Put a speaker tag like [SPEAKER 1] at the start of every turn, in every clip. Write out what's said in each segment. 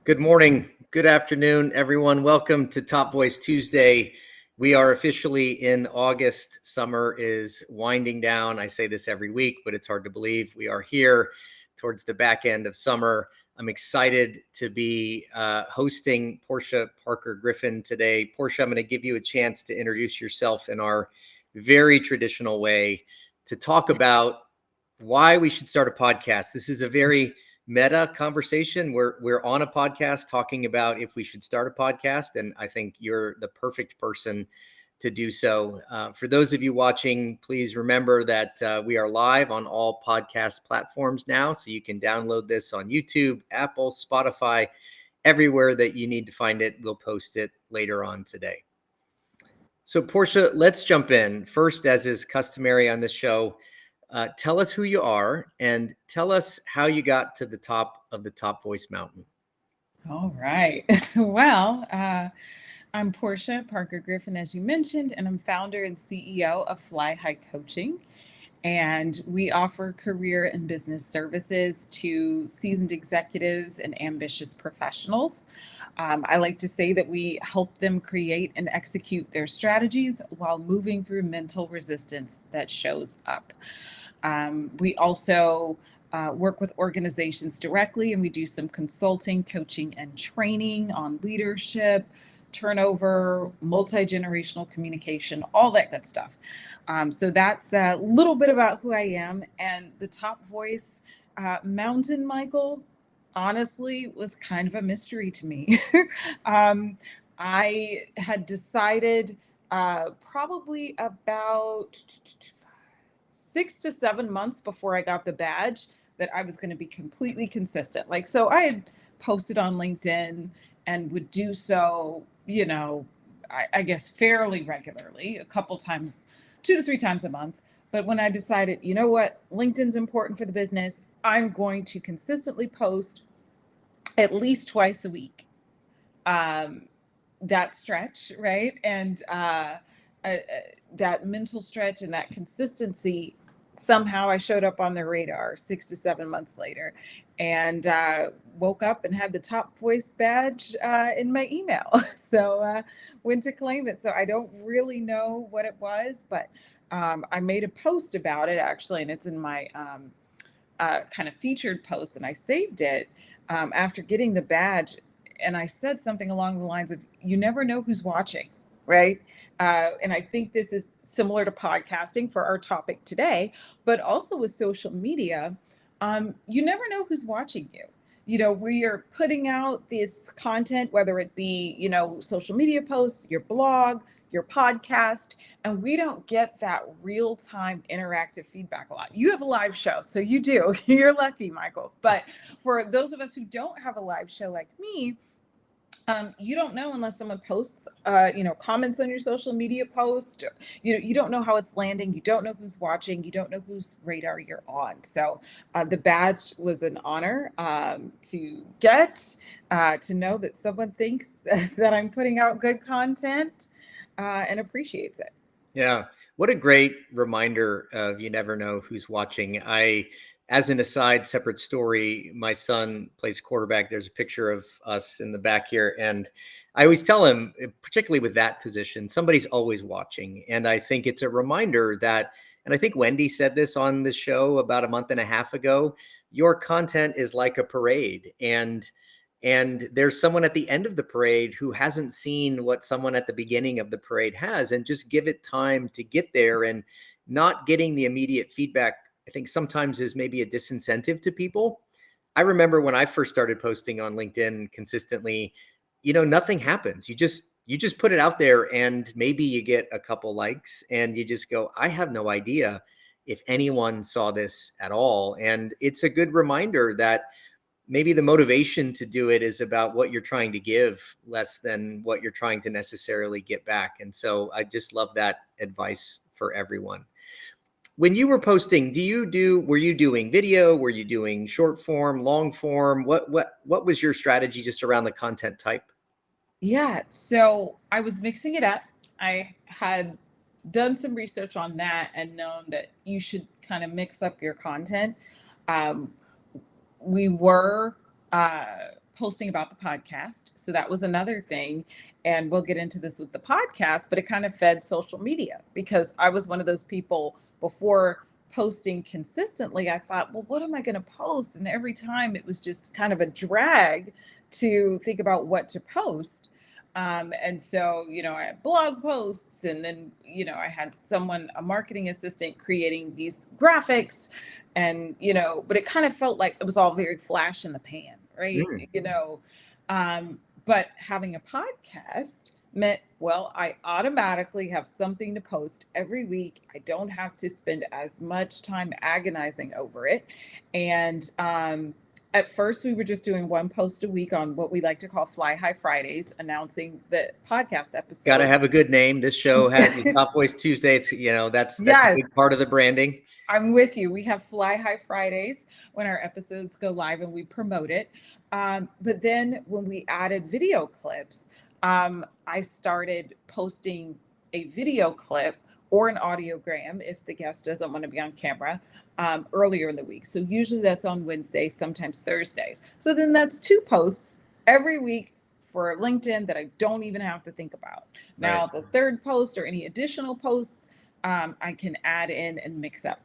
[SPEAKER 1] Good morning, good afternoon, everyone. Welcome to Top Voice Tuesday. We are officially in August. Summer is winding down. I say this every week, but it's hard to believe. We are here towards the back end of summer. I'm excited to be hosting Porschia Parker-Griffin today. Portia, I'm going to give you a chance to introduce yourself in our very traditional way to talk about why we should start a podcast. This is a very meta conversation. We're on a podcast talking about if we should start a podcast, and I think you're the perfect person to do so. For those of you watching, please remember that we are live on all podcast platforms now, so you can download this on YouTube, Apple, Spotify, everywhere that you need to find it. We'll post it later on today. So Portia, let's jump in. First, as is customary on this show, tell us who you are and tell us how you got to the top of the Top Voice Mountain.
[SPEAKER 2] All right. Well, I'm Porschia Parker-Griffin, as you mentioned, and I'm founder and CEO of Fly High Coaching. And we offer career and business services to seasoned executives and ambitious professionals. I like to say that we help them create and execute their strategies while moving through mental resistance that shows up. We also work with organizations directly, and we do some consulting, coaching, and training on leadership, turnover, multi-generational communication, all that good stuff. So that's a little bit about who I am. And the Top Voice Mountain, Michael, honestly was kind of a mystery to me. I had decided probably about 6 to 7 months before I got the badge that I was going to be completely consistent. So I had posted on LinkedIn and would do so, I guess fairly regularly, a couple times, 2 to 3 times a month. But when I decided, you know what, LinkedIn's important for the business, I'm going to consistently post at least twice a week. That stretch, right? And that mental stretch and that consistency, somehow I showed up on their radar 6 to 7 months later, and woke up and had the Top Voice badge in my email. So went to claim it. So I don't really know what it was, but I made a post about it actually, and it's in my kind of featured post, and I saved it after getting the badge. And I said something along the lines of, you never know who's watching, right? And I think this is similar to podcasting for our topic today, but also with social media. You never know who's watching you. We are putting out this content, whether it be, social media posts, your blog, your podcast, and we don't get that real-time interactive feedback a lot. You have a live show, so you do. You're lucky, Michael. But for those of us who don't have a live show like me, you don't know unless someone posts, comments on your social media post. You don't know how it's landing. You don't know who's watching. You don't know whose radar you're on. So the badge was an honor to get, to know that someone thinks that I'm putting out good content and appreciates it.
[SPEAKER 1] Yeah. What a great reminder of you never know who's watching. As an aside, separate story, my son plays quarterback. There's a picture of us in the back here. And I always tell him, particularly with that position, somebody's always watching. And I think it's a reminder that, and I think Wendy said this on the show about a month and a half ago, your content is like a parade. And there's someone at the end of the parade who hasn't seen what someone at the beginning of the parade has, and just give it time to get there. And not getting the immediate feedback, I think sometimes is maybe a disincentive to people. I remember when I first started posting on LinkedIn consistently, nothing happens. You just put it out there and maybe you get a couple likes and you just go, I have no idea if anyone saw this at all. And it's a good reminder that maybe the motivation to do it is about what you're trying to give less than what you're trying to necessarily get back. And so I just love that advice for everyone. When you were posting, were you doing video? Were you doing short form, long form? What was your strategy just around the content type?
[SPEAKER 2] Yeah, so I was mixing it up. I had done some research on that and known that you should kind of mix up your content. Um, we were posting about the podcast. So that was another thing. And we'll get into this with the podcast, but it kind of fed social media because I was one of those people before posting consistently. I thought, well, what am I going to post? And every time it was just kind of a drag to think about what to post. And so, I had blog posts, and then, I had someone, a marketing assistant, creating these graphics, and, but it kind of felt like it was all very flash in the pan, right?
[SPEAKER 1] Mm.
[SPEAKER 2] But having a podcast meant, well, I automatically have something to post every week. I don't have to spend as much time agonizing over it. And, at first, we were just doing one post a week on what we like to call Fly High Fridays, announcing the podcast
[SPEAKER 1] Got to
[SPEAKER 2] episodes.
[SPEAKER 1] have a good name. This show has Top Voice Tuesday. It's, that's a
[SPEAKER 2] Yes,
[SPEAKER 1] big part of the branding.
[SPEAKER 2] I'm with you. We have Fly High Fridays when our episodes go live and we promote it. But then when we added video clips, I started posting a video clip or an audiogram if the guest doesn't want to be on camera earlier in the week. So usually that's on Wednesdays, sometimes Thursdays. So then that's 2 posts every week for LinkedIn that I don't even have to think about.
[SPEAKER 1] Right.
[SPEAKER 2] Now, the third post or any additional posts, I can add in and mix up.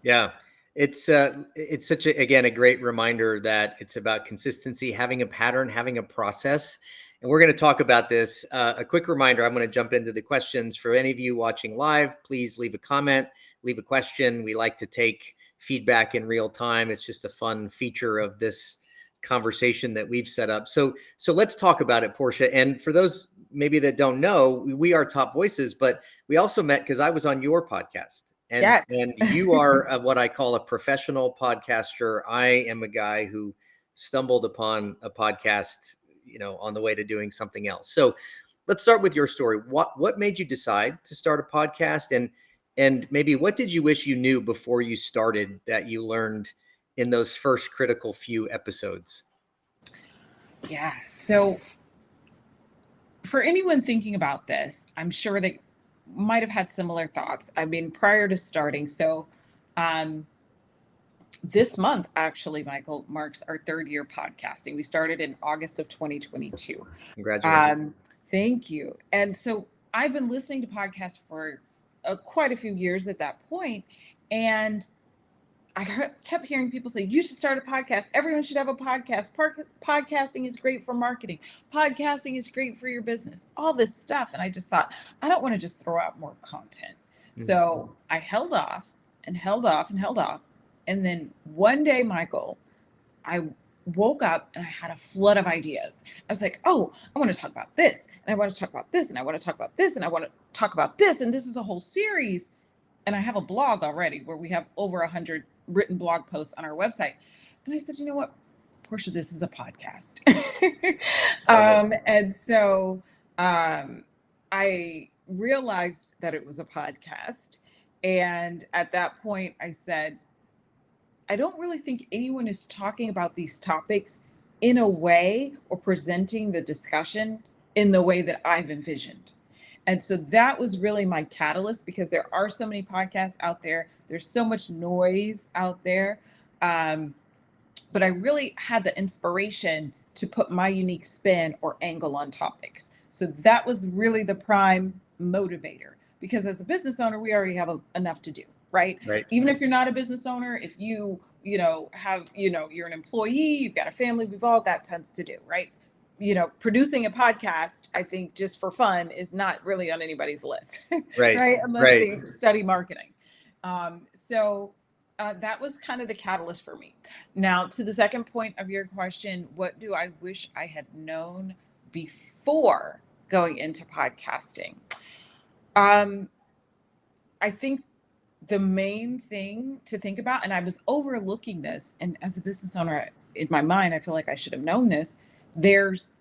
[SPEAKER 1] Yeah. It's such a great reminder that it's about consistency, having a pattern, having a process. And we're going to talk about this. A quick reminder, I'm going to jump into the questions. For any of you watching live, please leave a comment, leave a question. We like to take feedback in real time. It's just a fun feature of this conversation that we've set up. So let's talk about it, Portia. And for those maybe that don't know, we are Top Voices, but we also met because I was on your podcast.
[SPEAKER 2] Yes.
[SPEAKER 1] And you are what I call a professional podcaster. I am a guy who stumbled upon a podcast, on the way to doing something else. So let's start with your story. What made you decide to start a podcast, and maybe what did you wish you knew before you started that you learned in those first critical few episodes?
[SPEAKER 2] Yeah. So for anyone thinking about this, I'm sure they might have had similar thoughts. I mean, prior to starting. So this month, actually, Michael, marks our 3rd year podcasting. We started in August of 2022.
[SPEAKER 1] Congratulations.
[SPEAKER 2] Thank you. And so I've been listening to podcasts for quite a few years at that point, and kept hearing people say, you should start a podcast. Everyone should have a podcast. Podcasting is great for marketing. Podcasting is great for your business, all this stuff. And I just thought, I don't want to just throw out more content. So I held off and held off and held off. And then one day, Michael, I woke up and I had a flood of ideas. I was like, oh, I want to talk about this. And I want to talk about this. And I want to talk about this. And I want to talk about this. And this is a whole series. And I have a blog already where we have over 100 written blog posts on our website. And I said, you know what, Portia, this is a podcast. And so I realized that it was a podcast. And at that point, I said, I don't really think anyone is talking about these topics in a way or presenting the discussion in the way that I've envisioned. And so that was really my catalyst, because there are so many podcasts out there. There's so much noise out there. But I really had the inspiration to put my unique spin or angle on topics. So that was really the prime motivator, because as a business owner, we already have enough to do, right?
[SPEAKER 1] Right.
[SPEAKER 2] Even if you're not a business owner, if you have, you're an employee, you've got a family, we've all got tons to do, right? Producing a podcast, I think, just for fun is not really on anybody's list,
[SPEAKER 1] Right.
[SPEAKER 2] right? Unless they study marketing. So that was kind of the catalyst for me. Now, to the second point of your question, what do I wish I had known before going into podcasting? I think the main thing to think about, and I was overlooking this, and as a business owner, in my mind, I feel like I should have known this. There's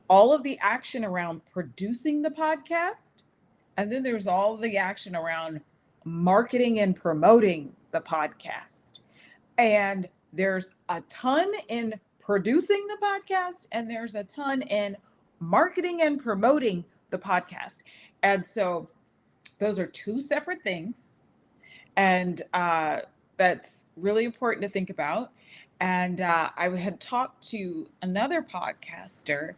[SPEAKER 2] all of the action around producing the podcast, and then there's all the action around marketing and promoting the podcast. And there's a ton in producing the podcast, and there's a ton in marketing and promoting the podcast. And so those are 2 separate things. And that's really important to think about. And I had talked to another podcaster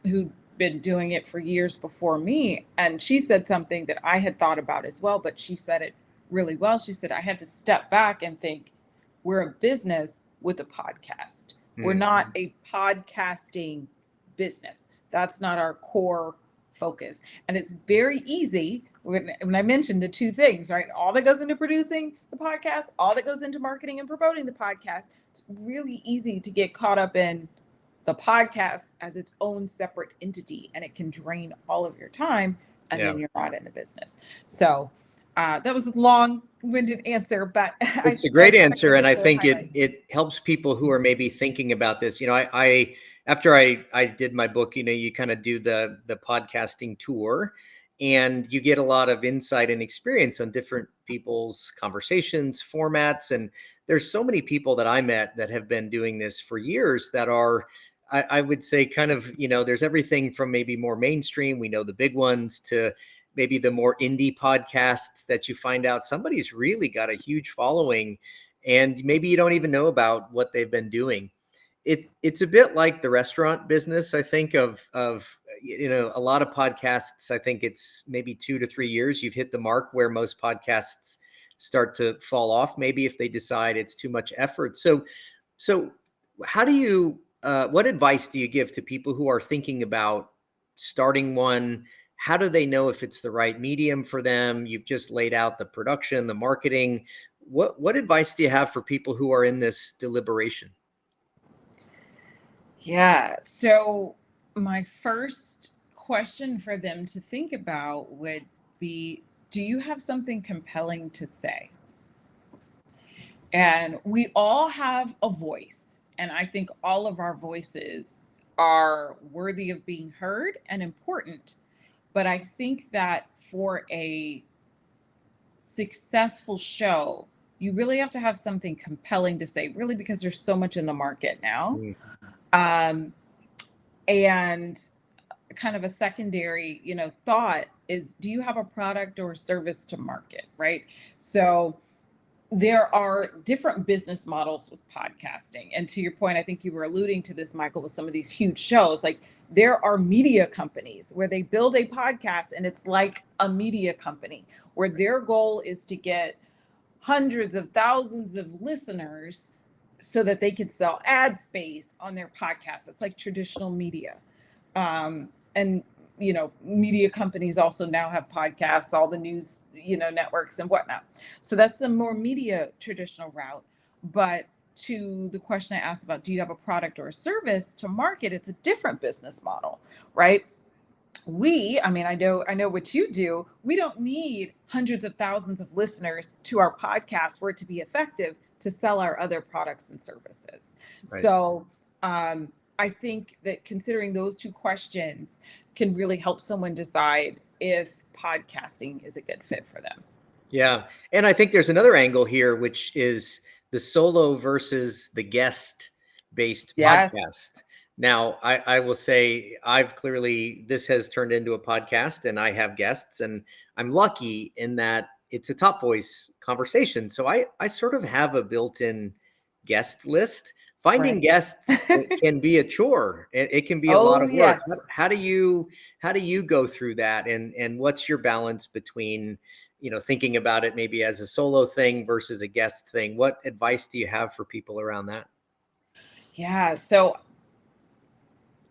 [SPEAKER 2] who'd been doing it for years before me. And she said something that I had thought about as well, but she said it really well. She said, I had to step back and think, we're a business with a podcast. We're
[SPEAKER 1] Mm,
[SPEAKER 2] not a podcasting business. That's not our core focus. And it's very easy when I mentioned the two things, right? All that goes into producing the podcast, all that goes into marketing and promoting the podcast. It's really easy to get caught up in the podcast as its own separate entity, and it can drain all of your time, and
[SPEAKER 1] yeah.
[SPEAKER 2] then you're not in the business. So that was a long-winded answer, but
[SPEAKER 1] It's a great
[SPEAKER 2] that's kind of
[SPEAKER 1] answer,
[SPEAKER 2] the
[SPEAKER 1] and I
[SPEAKER 2] core
[SPEAKER 1] think it
[SPEAKER 2] highlight.
[SPEAKER 1] it helps people who are maybe thinking about this. I after I did my book, you kind of do the podcasting tour, and you get a lot of insight and experience on different people's conversations, formats, and there's so many people that I met that have been doing this for years that are, I would say, kind of, there's everything from maybe more mainstream, we know the big ones, to maybe the more indie podcasts that you find out somebody's really got a huge following and maybe you don't even know about what they've been doing. It's a bit like the restaurant business. I think of a lot of podcasts. I think it's maybe 2 to 3 years. You've hit the mark where most podcasts start to fall off. Maybe if they decide it's too much effort. So how do you? What advice do you give to people who are thinking about starting one? How do they know if it's the right medium for them? You've just laid out the production, the marketing. What advice do you have for people who are in this deliberation?
[SPEAKER 2] Yeah. So my first question for them to think about would be, do you have something compelling to say? And we all have a voice. And I think all of our voices are worthy of being heard and important. But I think that for a successful show, you really have to have something compelling to say, really, because there's so much in the market now.
[SPEAKER 1] Mm,
[SPEAKER 2] Um, and kind of a secondary, thought is, do you have a product or a service to market, right? So there are different business models with podcasting. And to your point, I think you were alluding to this, Michael, with some of these huge shows. Like there are media companies where they build a podcast and it's like a media company where their goal is to get hundreds of thousands of listeners so that they could sell ad space on their podcast. It's like traditional media. And media companies also now have podcasts, all the news, networks and whatnot. So that's the more media traditional route. But to the question I asked about, do you have a product or a service to market? It's a different business model, right? I know what you do. We don't need hundreds of thousands of listeners to our podcast for it to be effective to sell our other products and services.
[SPEAKER 1] right.
[SPEAKER 2] So I think that considering those two questions can really help someone decide if podcasting is a good fit for them.
[SPEAKER 1] Yeah. And I think there's another angle here, which is the solo versus the guest based
[SPEAKER 2] Yes.
[SPEAKER 1] podcast. Now, I will say this has turned into a podcast and I have guests, and I'm lucky in that it's a top voice conversation. So I sort of have a built in guest list. Finding
[SPEAKER 2] Right.
[SPEAKER 1] guests, it can be a chore. It can be a lot
[SPEAKER 2] Oh,
[SPEAKER 1] of work.
[SPEAKER 2] yes.
[SPEAKER 1] How do you go through that? And what's your balance between thinking about it maybe as a solo thing versus a guest thing? What advice do you have for people around that?
[SPEAKER 2] Yeah. So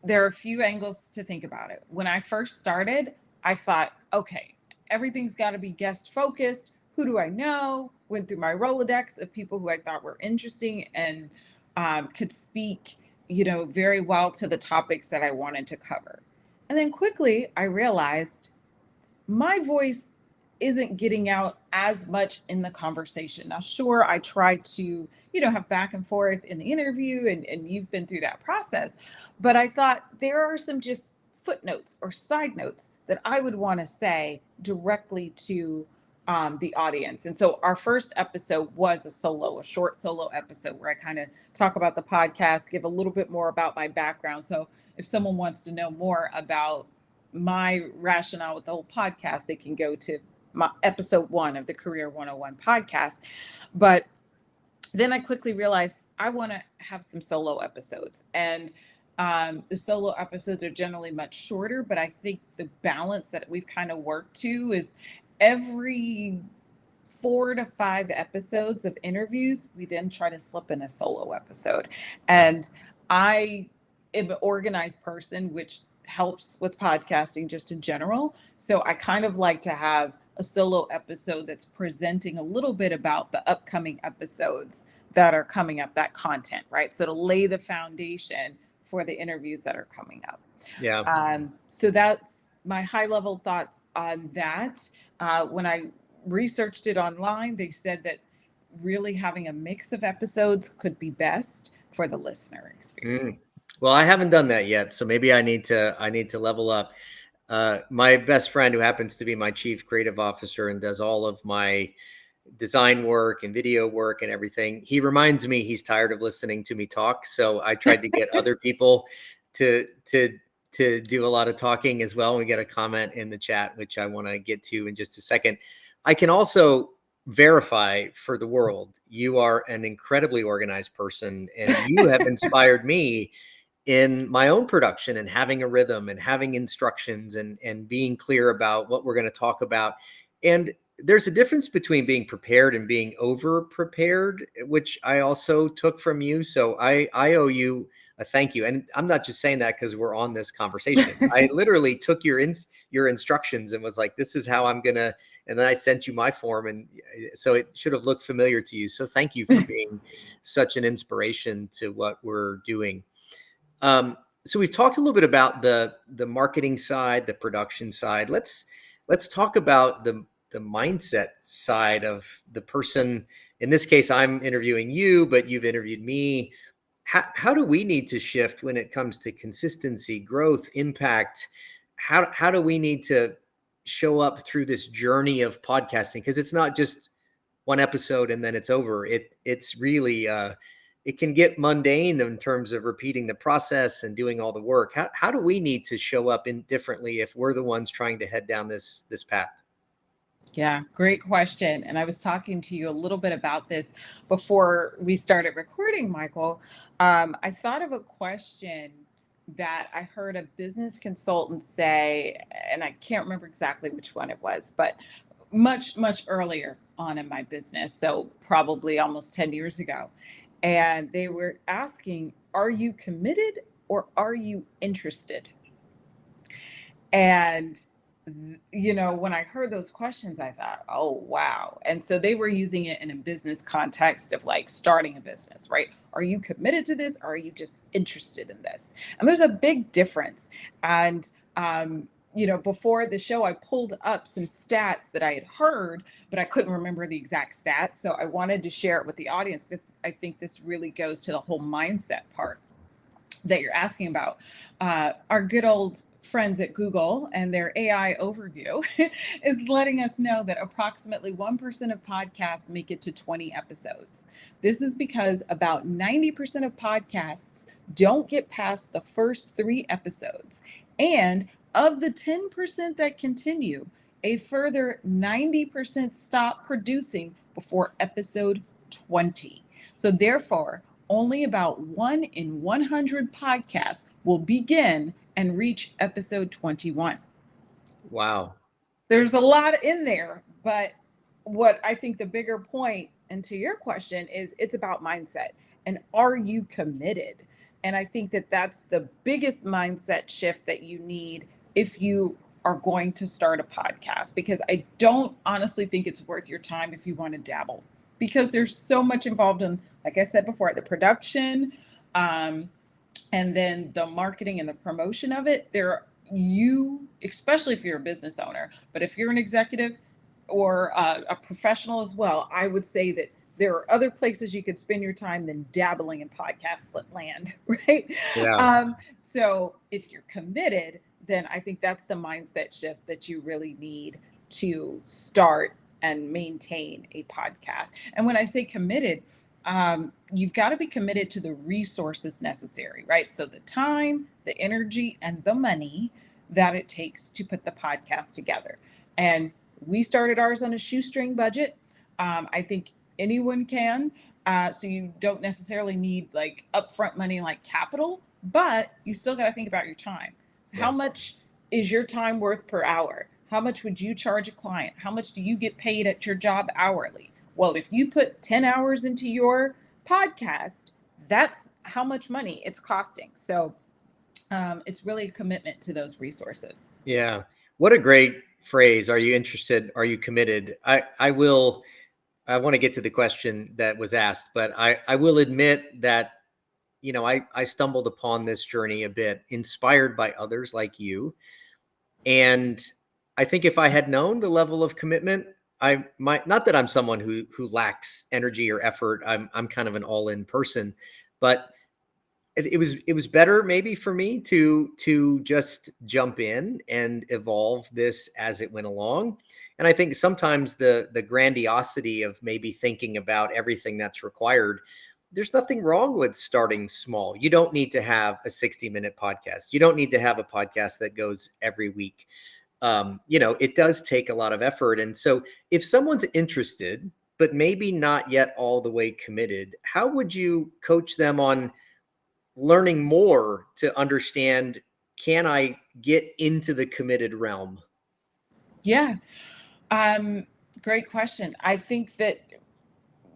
[SPEAKER 2] there are a few angles to think about it. When I first started, I thought, okay, everything's got to be guest focused. Who do I know? Went through my Rolodex of people who I thought were interesting and could speak, very well to the topics that I wanted to cover. And then quickly, I realized my voice isn't getting out as much in the conversation. Now, sure, I try to, have back and forth in the interview, and you've been through that process. But I thought there are some just footnotes or side notes that I would want to say directly to the audience. And so our first episode was a short solo episode where I kind of talk about the podcast, give a little bit more about my background. So if someone wants to know more about my rationale with the whole podcast, they can go to my episode 1 of the Career 101 podcast. But then I quickly realized I want to have some solo episodes. And the solo episodes are generally much shorter, but I think the balance that we've kind of worked to is every 4 to 5 episodes of interviews, we then try to slip in a solo episode.
[SPEAKER 1] Yeah.
[SPEAKER 2] And I am an organized person, which helps with podcasting just in general. So I kind of like to have a solo episode that's presenting a little bit about the upcoming episodes that are coming up, that content, right? So to lay the foundation for the interviews that are coming up.
[SPEAKER 1] Yeah.
[SPEAKER 2] So that's my high level thoughts on that. When I researched it online, they said that really having a mix of episodes could be best for the listener experience.
[SPEAKER 1] Mm. Well, I haven't done that yet, so maybe I need to level up. My best friend, who happens to be my chief creative officer and does all of my design work and video work and everything, he reminds me he's tired of listening to me talk. So I tried to get other people to do a lot of talking as well. We get a comment in the chat, which I want to get to in just a second. I can also verify for the world, you are an incredibly organized person, and you have inspired me in my own production and having a rhythm and having instructions and being clear about what we're going to talk about. And there's a difference between being prepared and being over prepared, which I also took from you. So I owe you a thank you. And I'm not just saying that because we're on this conversation. I literally took your instructions and was like, this is how I'm gonna, and then I sent you my form, and so it should have looked familiar to you. So thank you for being such an inspiration to what we're doing. So we've talked a little bit about the marketing side, the production side. Let's talk about the mindset side of the person. In this case, I'm interviewing you, but you've interviewed me. How do we need to shift when it comes to consistency, growth, impact? How do we need to show up through this journey of podcasting? Because it's not just one episode and then it's over. It's really it can get mundane in terms of repeating the process and doing all the work. How do we need to show up in differently if we're the ones trying to head down this path?
[SPEAKER 2] Yeah, great question. And I was talking to you a little bit about this before we started recording, Michael. I thought of a question that I heard a business consultant say, and I can't remember exactly which one it was, but much, much earlier on in my business. So probably almost 10 years ago. And they were asking, are you committed or are you interested? And when I heard those questions, I thought, oh, wow. And so they were using it in a business context of like starting a business, right? Are you committed to this? Or are you just interested in this? And there's a big difference. And, before the show, I pulled up some stats that I had heard, but I couldn't remember the exact stats. So I wanted to share it with the audience because I think this really goes to the whole mindset part that you're asking about. Our good old friends at Google and their AI overview is letting us know that approximately 1% of podcasts make it to 20 episodes. This is because about 90% of podcasts don't get past the first 3 episodes. And of the 10% that continue, a further 90% stop producing before episode 20. So, therefore, only about 1 in 100 podcasts will begin and reach episode 21.
[SPEAKER 1] Wow.
[SPEAKER 2] There's a lot in there, but what I think the bigger point, and to your question, is it's about mindset. And are you committed? And I think that that's the biggest mindset shift that you need if you are going to start a podcast, because I don't honestly think it's worth your time if you want to dabble, because there's so much involved in, like I said before, the production, and then the marketing and the promotion of it. Especially if you're a business owner, but if you're an executive or a professional as well, I would say that there are other places you could spend your time than dabbling in podcast land, right?
[SPEAKER 1] Yeah.
[SPEAKER 2] So if you're committed, then I think that's the mindset shift that you really need to start and maintain a podcast. And when I say committed, you've got to be committed to the resources necessary, right? So the time, the energy, and the money that it takes to put the podcast together. And we started ours on a shoestring budget. I think anyone can. So you don't necessarily need like upfront money like capital, but you still got to think about your time. So how
[SPEAKER 1] Yeah.
[SPEAKER 2] much is your time worth per hour? How much would you charge a client? How much do you get paid at your job hourly? Well, if you put 10 hours into your podcast, that's how much money it's costing. So it's really a commitment to those resources.
[SPEAKER 1] Yeah. What a great phrase. Are you interested? Are you committed? I want to get to the question that was asked, but I will admit that, I stumbled upon this journey a bit, inspired by others like you. And I think if I had known the level of commitment, I might, not that I'm someone who lacks energy or effort. I'm kind of an all-in person, but it was better maybe for me to just jump in and evolve this as it went along. And I think sometimes the grandiosity of maybe thinking about everything that's required, there's nothing wrong with starting small. You don't need to have a 60-minute podcast. You don't need to have a podcast that goes every week. It does take a lot of effort. And so if someone's interested but maybe not yet all the way committed, how would you coach them on learning more to understand, can I get into the committed realm?
[SPEAKER 2] Yeah. Um, Great question. I think that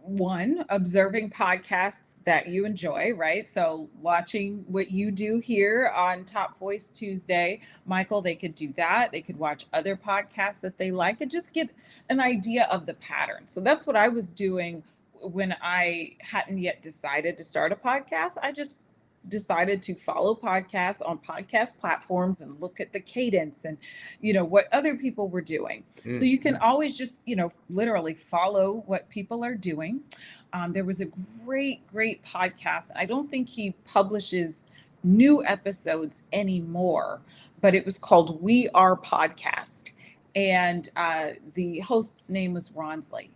[SPEAKER 2] one, observing podcasts that you enjoy, right? So watching what you do here on Top Voice Tuesday, Michael, they could do that. They could watch other podcasts that they like and just get an idea of the pattern. So that's what I was doing when I hadn't yet decided to start a podcast. I just decided to follow podcasts on podcast platforms and look at the cadence and what other people were doing. So
[SPEAKER 1] Mm.
[SPEAKER 2] you can always just literally follow what people are doing. There was a great podcast. I don't think he publishes new episodes anymore, but it was called We Are Podcast, and the host's name was Ronsley,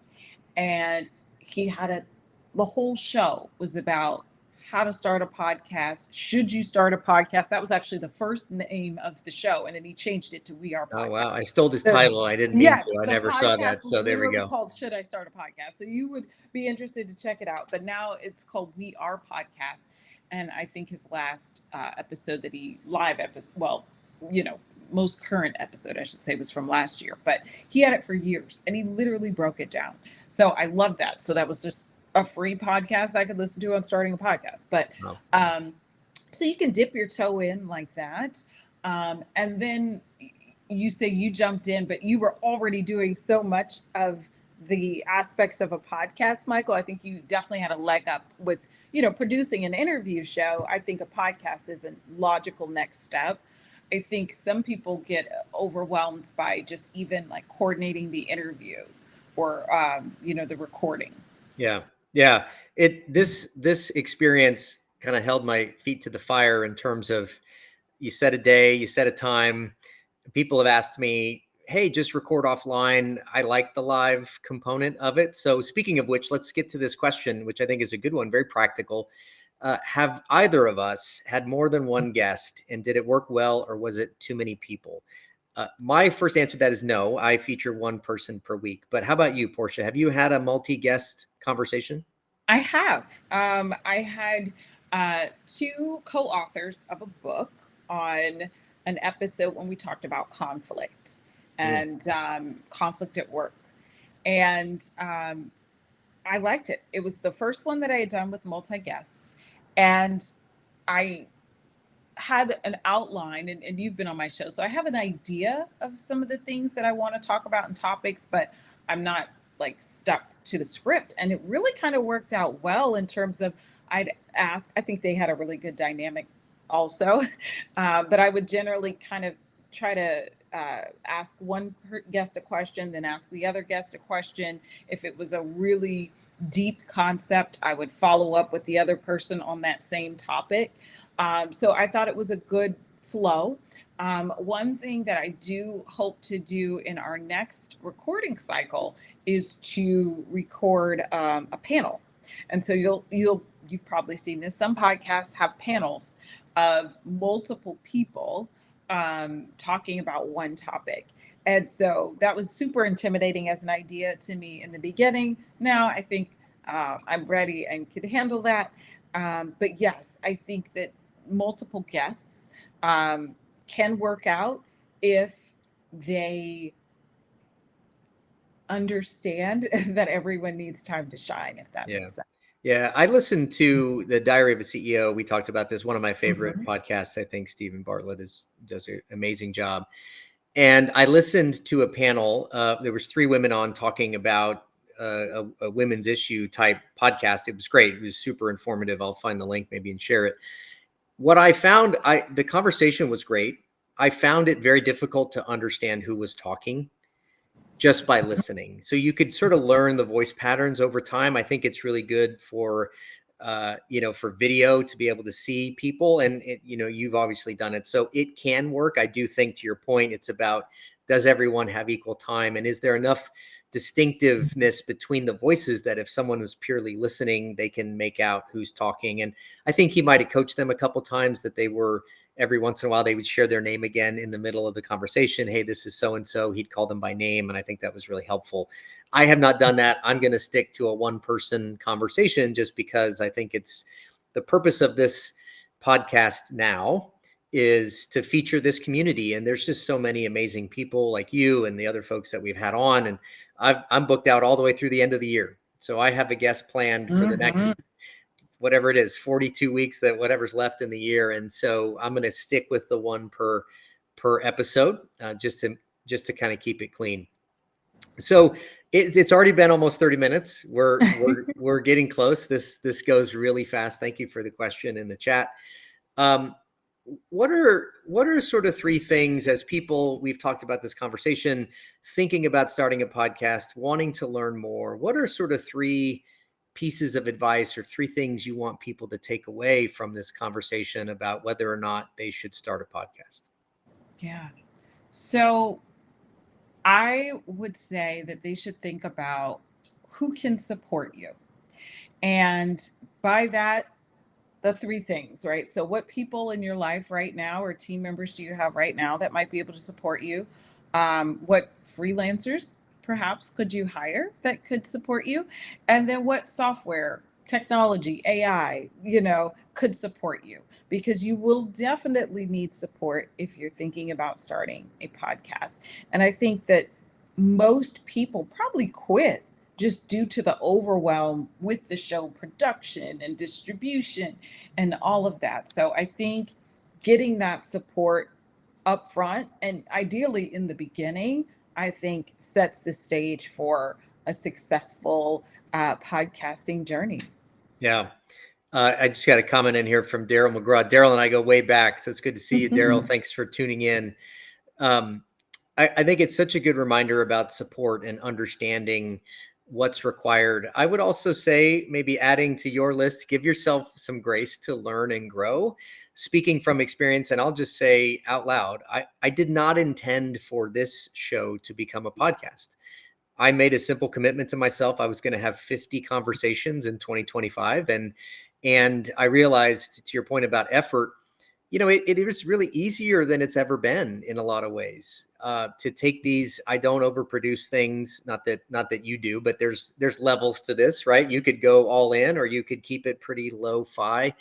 [SPEAKER 2] and he had the whole show was about how to start a podcast. Should you start a podcast? That was actually the first name of the show, and then he changed it to We Are
[SPEAKER 1] Oh,
[SPEAKER 2] Podcast.
[SPEAKER 1] wow. I stole this
[SPEAKER 2] The,
[SPEAKER 1] title. I didn't mean
[SPEAKER 2] yes,
[SPEAKER 1] to. I
[SPEAKER 2] the
[SPEAKER 1] never saw
[SPEAKER 2] podcast
[SPEAKER 1] that.
[SPEAKER 2] was
[SPEAKER 1] So there we
[SPEAKER 2] literally
[SPEAKER 1] go.
[SPEAKER 2] called Should I Start a Podcast? So you would be interested to check it out. But now it's called We Are Podcast. And I think his last episode that he live episode, well, you know, most current episode, I should say, was from last year. But he had it for years and he literally broke it down. So I love that. So that was just a free podcast I could listen to on starting a podcast. But
[SPEAKER 1] Wow.
[SPEAKER 2] so you can dip your toe in like that. And then you say you jumped in, but you were already doing so much of the aspects of a podcast, Michael. I think you definitely had a leg up with, producing an interview show. I think a podcast is a logical next step. I think some people get overwhelmed by just even like coordinating the interview or, the recording.
[SPEAKER 1] Yeah. Yeah. This experience kind of held my feet to the fire in terms of, you set a day, you set a time. People have asked me, hey, just record offline. I like the live component of it. So speaking of which, let's get to this question, which I think is a good one, very practical. Have either of us had more than one guest, and did it work well, or was it too many people? My first answer to that is no. I feature one person per week. But how about you, Portia? Have you had a multi-guest conversation?
[SPEAKER 2] I have. I had two co authors of a book on an episode when we talked about conflict
[SPEAKER 1] Mm.
[SPEAKER 2] and conflict at work. And I liked it. It was the first one that I had done with multi guests. And I had an outline, and you've been on my show, so I have an idea of some of the things that I want to talk about and topics, but I'm not like stuck to the script. And it really kind of worked out well in terms of I'd ask, I think they had a really good dynamic also, but I would generally kind of try to ask one guest a question, then ask the other guest a question. If it was a really deep concept, I would follow up with the other person on that same topic. So I thought it was a good flow. One thing that I do hope to do in our next recording cycle is to record a panel. And so you've probably seen this. Some podcasts have panels of multiple people talking about one topic. And so that was super intimidating as an idea to me in the beginning. Now I think I'm ready and could handle that. But yes, I think that multiple guests um, can work out if they understand that everyone needs time to shine, if that
[SPEAKER 1] Yeah.
[SPEAKER 2] makes sense.
[SPEAKER 1] Yeah. I listened to the Diary of a CEO. We talked about this, one of my favorite
[SPEAKER 2] Mhm.
[SPEAKER 1] podcasts. I think Stephen Bartlett does an amazing job. And I listened to a panel. There was three women on talking about a women's issue type podcast. It was great. It was super informative. I'll find the link maybe and share it. What I found, the conversation was great. I found it very difficult to understand who was talking just by listening. So you could sort of learn the voice patterns over time. I think it's really good for for video to be able to see people, and you've obviously done it, so it can work. I do think, to your point, it's about, does everyone have equal time, and is there enough distinctiveness between the voices that if someone was purely listening, they can make out who's talking. And I think he might have coached them a couple times that they were, every once in a while they would share their name again in the middle of the conversation. Hey, this is so and so. He'd call them by name, and I think that was really helpful. I have not done that. I'm going to stick to a one person conversation just because I think it's the purpose of this podcast now is to feature this community. And there's just so many amazing people like you and the other folks that we've had on. And I'm booked out all the way through the end of the year. So I have a guest planned for the next,
[SPEAKER 2] Mhm.
[SPEAKER 1] whatever it is, 42 weeks, that whatever's left in the year. And so I'm going to stick with the one per episode, just to kind of keep it clean. So it's already been almost 30 minutes. We're getting close. This goes really fast. Thank you for the question in the chat. Um, what are sort of three things, as people, we've talked about this conversation, thinking about starting a podcast, wanting to learn more? What are sort of three pieces of advice or three things you want people to take away from this conversation about whether or not they should start a podcast?
[SPEAKER 2] Yeah. So I would say that they should think about who can support you. And by that, the three things, right? So, what people in your life right now or team members do you have right now that might be able to support you? What freelancers perhaps could you hire that could support you? And then what software, technology, AI, could support you? Because you will definitely need support if you're thinking about starting a podcast. And I think that most people probably quit just due to the overwhelm with the show production and distribution and all of that. So I think getting that support up front and ideally in the beginning, I think sets the stage for a successful podcasting journey.
[SPEAKER 1] Yeah. I just got a comment in here from Daryl McGraw. Daryl and I go way back, so it's good to see you, Daryl. Thanks for tuning in. Um, I think it's such a good reminder about support and understanding what's required. I would also say, maybe adding to your list, give yourself some grace to learn and grow. Speaking from experience, and I'll just say out loud, I did not intend for this show to become a podcast. I made a simple commitment to myself. I was going to have 50 conversations in 2025. And I realized, to your point about effort, it is really easier than it's ever been in a lot of ways, to take these. I don't overproduce things. Not that you do, but there's levels to this, right? You could go all in, or you could keep it pretty low-fi.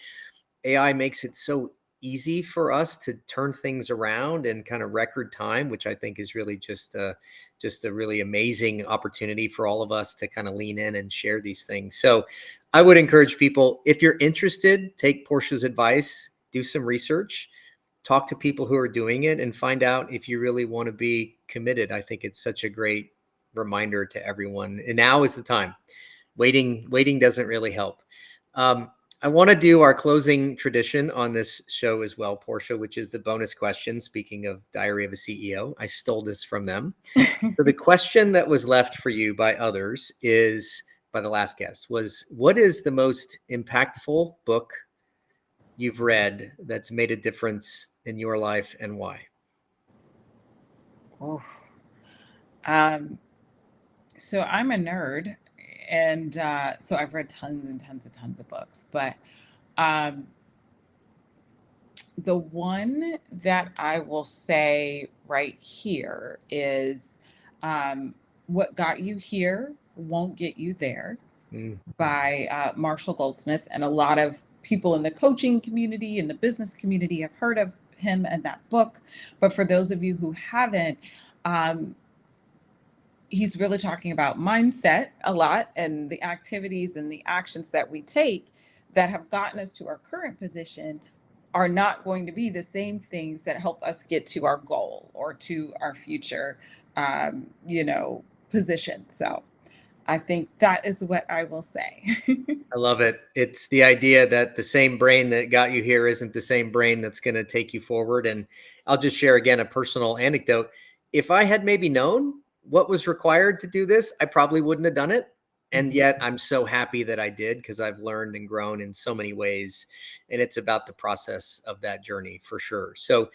[SPEAKER 1] AI makes it so easy for us to turn things around in kind of record time, which I think is really just a really amazing opportunity for all of us to kind of lean in and share these things. So I would encourage people, if you're interested, take Portia's advice, do some research, talk to people who are doing it, and find out if you really want to be committed. I think it's such a great reminder to everyone. And now is the time. Waiting doesn't really help. Um, I want to do our closing tradition on this show as well, Portia, which is the bonus question. Speaking of Diary of a CEO, I stole this from them. So the question that was left for you by others by the last guest, was, what is the most impactful book you've read that's made a difference in your life, and why?
[SPEAKER 2] Oh. Um, so I'm a nerd, and so I've read tons and tons and tons of books, but um, the one that I will say right here is, What Got You Here Won't Get You There.
[SPEAKER 1] Mm.
[SPEAKER 2] by Marshall Goldsmith. And a lot of people in the coaching community and the business community have heard of him and that book. But for those of you who haven't, um, he's really talking about mindset a lot and the activities and the actions that we take that have gotten us to our current position are not going to be the same things that help us get to our goal or to our future, you know, position. So I think that is what I will say.
[SPEAKER 1] I love it. It's the idea that the same brain that got you here isn't the same brain that's going to take you forward. And I'll just share again a personal anecdote. If I had maybe known what was required to do this, I probably wouldn't have done it. And
[SPEAKER 2] Mhm.
[SPEAKER 1] yet I'm so happy that I did, because I've learned and grown in so many ways. And it's about the process of that journey for sure. So,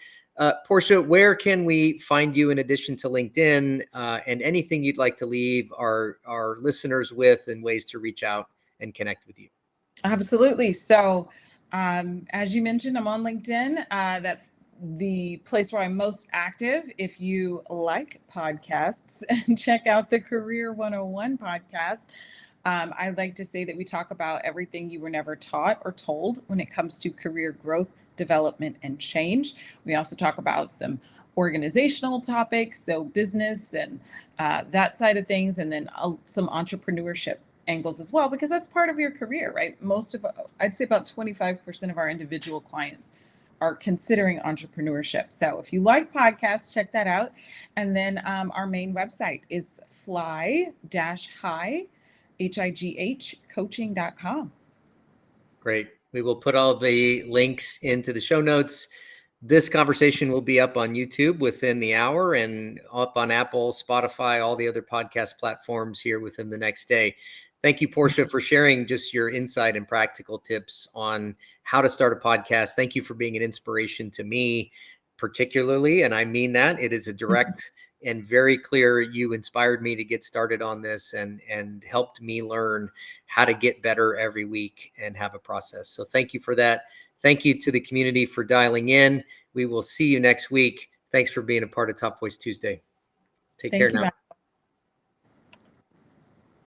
[SPEAKER 1] Portia, where can we find you in addition to LinkedIn, and anything you'd like to leave our listeners with and ways to reach out and connect with you?
[SPEAKER 2] Absolutely. So, as you mentioned, I'm on LinkedIn. That's the place where I'm most active. If you like podcasts, and check out the Career 101 podcast. I like to say that we talk about everything you were never taught or told when it comes to career growth, development, and change. We also talk about some organizational topics, so business and that side of things, and then some entrepreneurship angles as well, because that's part of your career, right? I'd say about 25% of our individual clients are considering entrepreneurship. So if you like podcasts, check that out. And then our main website is fly-high HIGH coaching.com.
[SPEAKER 1] Great. We will put all the links into the show notes. This conversation will be up on YouTube within the hour and up on Apple, Spotify, all the other podcast platforms here within the next day. Thank you, Portia, for sharing just your insight and practical tips on how to start a podcast. Thank you for being an inspiration to me, particularly. And I mean that. It is a direct and very clear, you inspired me to get started on this and helped me learn how to get better every week and have a process. So thank you for that. Thank you to the community for dialing in. We will see you next week. Thanks for being a part of Top Voice Tuesday. Take care
[SPEAKER 2] Thank you,
[SPEAKER 1] now.
[SPEAKER 2] Matt.